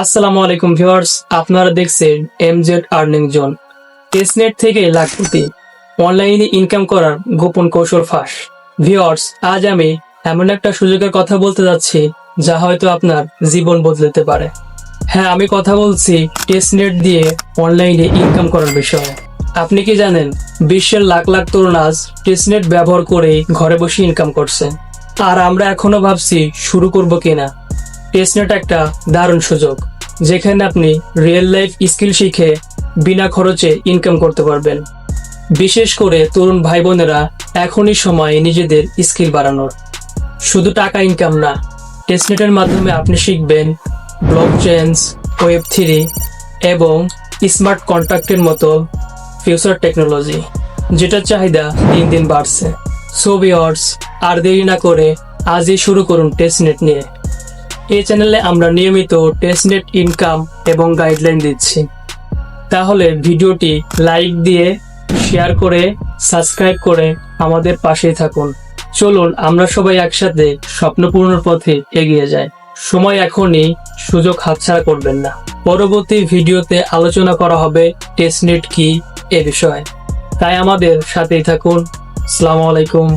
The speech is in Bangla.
আসসালামু আলাইকুম ভিউয়ার্স, আপনারা দেখছেন এমজেড আর্নিং জোন। টেস্টনেট থেকে লাখপতি অনলাইনে ইনকাম করার গোপন কৌশল ফাঁস। ভিউয়ার্স, আজ আমি এমন একটা সুযোগের কথা বলতে যাচ্ছি যা হয়তো আপনার জীবন বদলাতে পারে। হ্যাঁ, আমি কথা বলছি টেস্টনেট দিয়ে অনলাইনে ইনকাম করার বিষয়ে। আপনি কি জানেন বিশ্বের লাখ লাখ তরুণ আজ টেস্টনেট ব্যবহার করে ঘরে বসে ইনকাম করছে, আর আমরা এখনো ভাবছি শুরু করব কিনা। টেস্টনেট একটা দারুণ সুযোগ যেখানে আপনি রিয়েল লাইফ স্কিল শিখে বিনা খরচে ইনকাম করতে পারবেন। বিশেষ করে তরুণ ভাই বোনেরা, এখনই সময় নিজেদের স্কিল বাড়ানোর। শুধু টাকা ইনকাম না, টেস্টনেটের মাধ্যমে আপনি শিখবেন ব্লকচেইন, ওয়েব3 এবং স্মার্ট কন্ট্রাক্টের মতো ফিউচার টেকনোলজি, যেটার চাহিদা দিন দিন বাড়ছে। সো ভিউয়ার্স, আর দেরি না করে আজই শুরু করুন টেস্টনেট নিয়ে। এই চ্যানেলে আমরা নিয়মিত টেস্টনেট ইনকাম এবং গাইডলাইন দিচ্ছি। তাহলে ভিডিওটি লাইক দিয়ে, শেয়ার করে, সাবস্ক্রাইব করে আমাদের পাশেই থাকুন। চলুন আমরা সবাই একসাথে স্বপ্ন পূরণের পথে এগিয়ে যাই। সময় এখনই, সুযোগ হাতছাড়া করবেন না। পরবর্তী ভিডিওতে আলোচনা করা হবে টেস্টনেট কি এ বিষয়ে, তাই আমাদের সাথেই থাকুন। আসসালামু আলাইকুম।